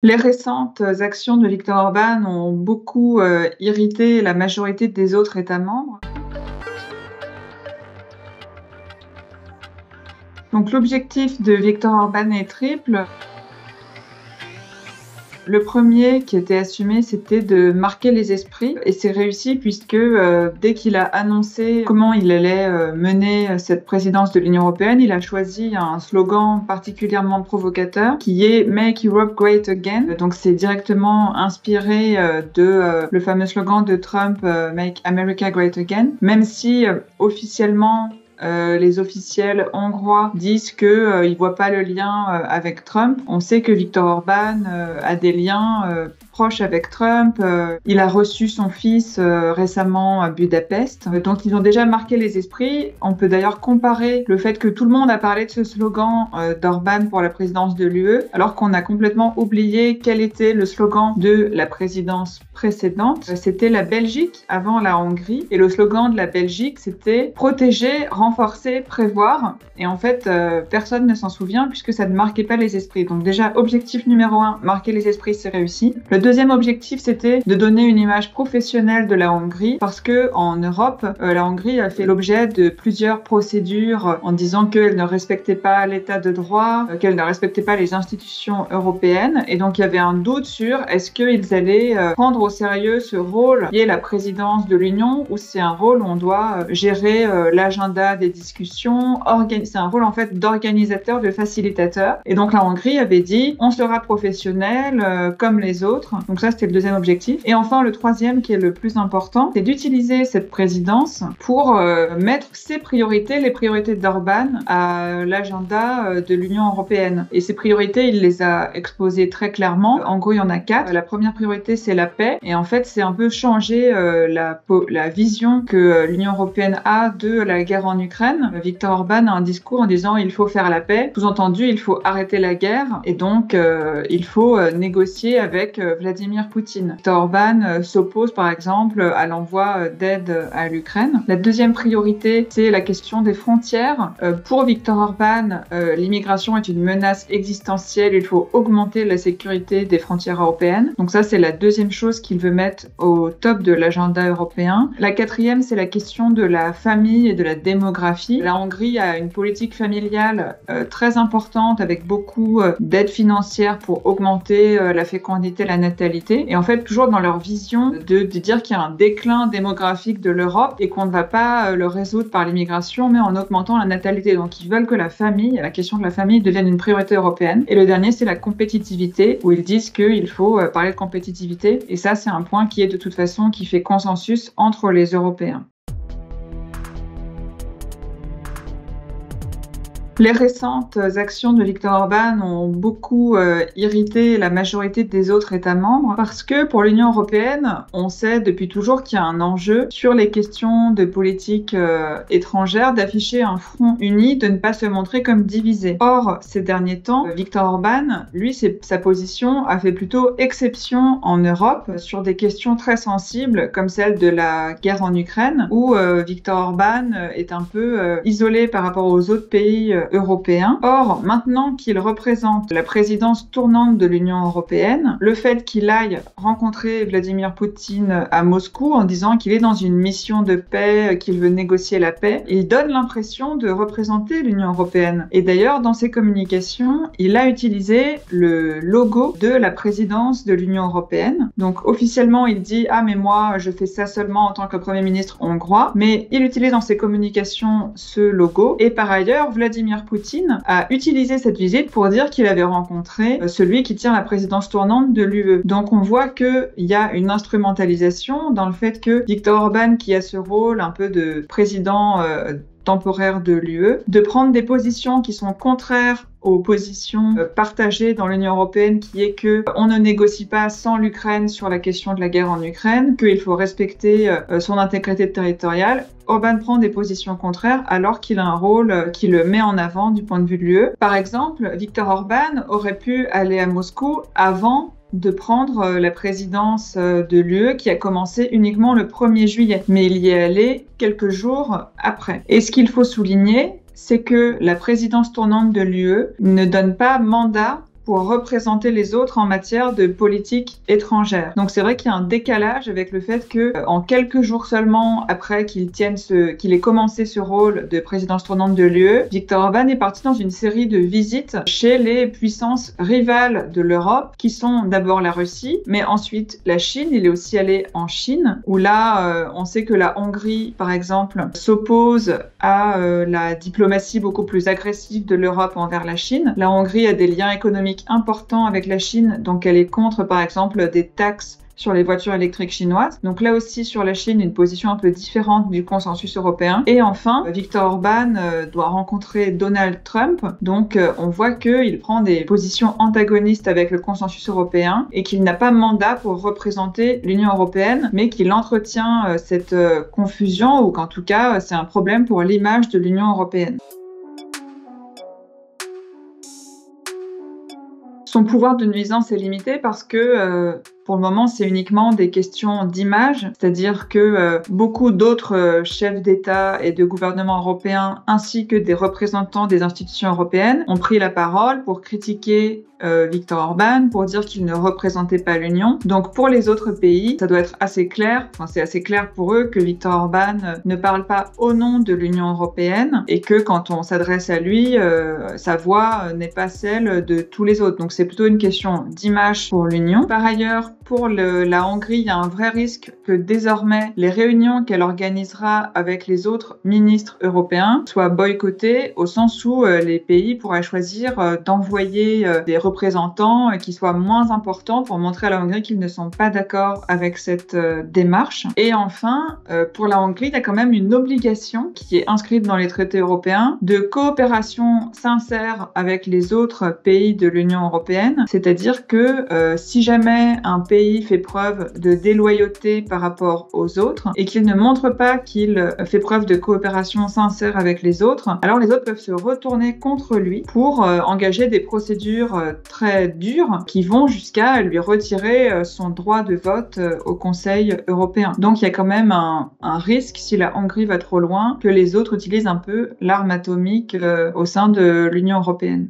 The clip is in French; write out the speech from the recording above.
Les récentes actions de Viktor Orban ont beaucoup irrité la majorité des autres États membres. Donc l'objectif de Viktor Orban est triple. Le premier qui était assumé, c'était de marquer les esprits, et c'est réussi puisque dès qu'il a annoncé comment il allait mener cette présidence de l'Union européenne, il a choisi un slogan particulièrement provocateur qui est « Make Europe Great Again ». Donc c'est directement inspiré de le fameux slogan de Trump « Make America Great Again », même si officiellement les officiels hongrois disent qu'ils voient pas le lien avec Trump. On sait que Viktor Orban a des liens proches avec Trump. Il a reçu son fils récemment à Budapest. Donc ils ont déjà marqué les esprits. On peut d'ailleurs comparer le fait que tout le monde a parlé de ce slogan d'Orban pour la présidence de l'UE, alors qu'on a complètement oublié quel était le slogan de la présidence précédente. C'était la Belgique avant la Hongrie. Et le slogan de la Belgique, c'était « Protéger, renforcer, prévoir ». Et en fait, personne ne s'en souvient puisque ça ne marquait pas les esprits. Donc déjà, objectif numéro 1, marquer les esprits, c'est réussi. Le deuxième objectif, c'était de donner une image professionnelle de la Hongrie parce que en Europe, la Hongrie a fait l'objet de plusieurs procédures en disant qu'elle ne respectait pas l'état de droit, qu'elle ne respectait pas les institutions européennes. Et donc, il y avait un doute sur est-ce qu'ils allaient prendre au sérieux ce rôle qui est la présidence de l'Union ou c'est un rôle où on doit gérer l'agenda des discussions, c'est un rôle en fait d'organisateur, de facilitateur. Et donc la Hongrie avait dit on sera professionnel comme les autres. Donc ça c'était le deuxième objectif. Et enfin le troisième qui est le plus important, c'est d'utiliser cette présidence pour mettre ses priorités, les priorités d'Orban à l'agenda de l'Union européenne. Et ces priorités, il les a exposées très clairement. En gros, il y en a 4. La première priorité, c'est la paix. Et en fait, c'est un peu changer la vision que l'Union européenne a de la guerre en Ukraine. Viktor Orban a un discours en disant il faut faire la paix. Sous-entendu, il faut arrêter la guerre et donc il faut négocier avec Vladimir Poutine. Viktor Orban s'oppose par exemple à l'envoi d'aide à l'Ukraine. La deuxième priorité, c'est la question des frontières. Pour Viktor Orban, l'immigration est une menace existentielle. Il faut augmenter la sécurité des frontières européennes. Donc ça, c'est la deuxième chose qu'il veut mettre au top de l'agenda européen. La quatrième, c'est la question de la famille et de la démographie. La Hongrie a une politique familiale très importante avec beaucoup d'aides financières pour augmenter la fécondité, la natalité. Et en fait, toujours dans leur vision de dire qu'il y a un déclin démographique de l'Europe et qu'on ne va pas le résoudre par l'immigration, mais en augmentant la natalité. Donc ils veulent que la famille, la question de la famille devienne une priorité européenne. Et le dernier, c'est la compétitivité, où ils disent qu'il faut parler de compétitivité. Et ça, c'est un point qui est de toute façon qui fait consensus entre les Européens. Les récentes actions de Viktor Orban ont beaucoup irrité la majorité des autres États membres parce que pour l'Union européenne, on sait depuis toujours qu'il y a un enjeu sur les questions de politique étrangère d'afficher un front uni, de ne pas se montrer comme divisé. Or, ces derniers temps, Viktor Orban, lui, sa position a fait plutôt exception en Europe sur des questions très sensibles comme celle de la guerre en Ukraine où Viktor Orban est un peu isolé par rapport aux autres pays européen. Or, maintenant qu'il représente la présidence tournante de l'Union européenne, le fait qu'il aille rencontrer Vladimir Poutine à Moscou en disant qu'il est dans une mission de paix, qu'il veut négocier la paix, il donne l'impression de représenter l'Union européenne. Et d'ailleurs, dans ses communications, il a utilisé le logo de la présidence de l'Union européenne. Donc, officiellement, il dit « Ah, mais moi, je fais ça seulement en tant que Premier ministre hongrois », mais il utilise dans ses communications ce logo. Et par ailleurs, Vladimir Poutine a utilisé cette visite pour dire qu'il avait rencontré celui qui tient la présidence tournante de l'UE. Donc on voit qu'il y a une instrumentalisation dans le fait que Viktor Orban, qui a ce rôle un peu de président temporaire de l'UE, de prendre des positions qui sont contraires aux positions partagées dans l'Union européenne, qui est que on ne négocie pas sans l'Ukraine sur la question de la guerre en Ukraine, qu'il faut respecter son intégrité territoriale. Orban prend des positions contraires alors qu'il a un rôle qui le met en avant du point de vue de l'UE. Par exemple, Viktor Orban aurait pu aller à Moscou avant de prendre la présidence de l'UE qui a commencé uniquement le 1er juillet, mais il y est allé quelques jours après. Et ce qu'il faut souligner, c'est que la présidence tournante de l'UE ne donne pas mandat pour représenter les autres en matière de politique étrangère. Donc c'est vrai qu'il y a un décalage avec le fait que en quelques jours seulement après qu'il ait commencé ce rôle de présidence tournante de l'UE, Viktor Orban est parti dans une série de visites chez les puissances rivales de l'Europe, qui sont d'abord la Russie, mais ensuite la Chine. Il est aussi allé en Chine, où là, on sait que la Hongrie, par exemple, s'oppose à la diplomatie beaucoup plus agressive de l'Europe envers la Chine. La Hongrie a des liens économiques importants avec la Chine, donc elle est contre, par exemple, des taxes sur les voitures électriques chinoises. Donc là aussi, sur la Chine, une position un peu différente du consensus européen. Et enfin, Viktor Orban doit rencontrer Donald Trump. Donc on voit qu'il prend des positions antagonistes avec le consensus européen et qu'il n'a pas mandat pour représenter l'Union européenne, mais qu'il entretient cette confusion, ou qu'en tout cas, c'est un problème pour l'image de l'Union européenne. Son pouvoir de nuisance est limité parce que pour le moment, c'est uniquement des questions d'image, c'est-à-dire que beaucoup d'autres chefs d'État et de gouvernement européens, ainsi que des représentants des institutions européennes, ont pris la parole pour critiquer Viktor Orban, pour dire qu'il ne représentait pas l'Union. Donc pour les autres pays, ça doit être assez clair, c'est assez clair pour eux que Viktor Orban ne parle pas au nom de l'Union européenne et que quand on s'adresse à lui, sa voix n'est pas celle de tous les autres. Donc c'est plutôt une question d'image pour l'Union. Par ailleurs, pour la Hongrie, il y a un vrai risque que désormais les réunions qu'elle organisera avec les autres ministres européens soient boycottées, au sens où les pays pourraient choisir d'envoyer des représentants qui soient moins importants pour montrer à la Hongrie qu'ils ne sont pas d'accord avec cette démarche. Et enfin, pour la Hongrie, il y a quand même une obligation qui est inscrite dans les traités européens de coopération sincère avec les autres pays de l'Union européenne, c'est-à-dire que si jamais un pays fait preuve de déloyauté par rapport aux autres et qu'il ne montre pas qu'il fait preuve de coopération sincère avec les autres, alors les autres peuvent se retourner contre lui pour engager des procédures très dures qui vont jusqu'à lui retirer son droit de vote au Conseil européen. Donc il y a quand même un risque, si la Hongrie va trop loin, que les autres utilisent un peu l'arme atomique au sein de l'Union européenne.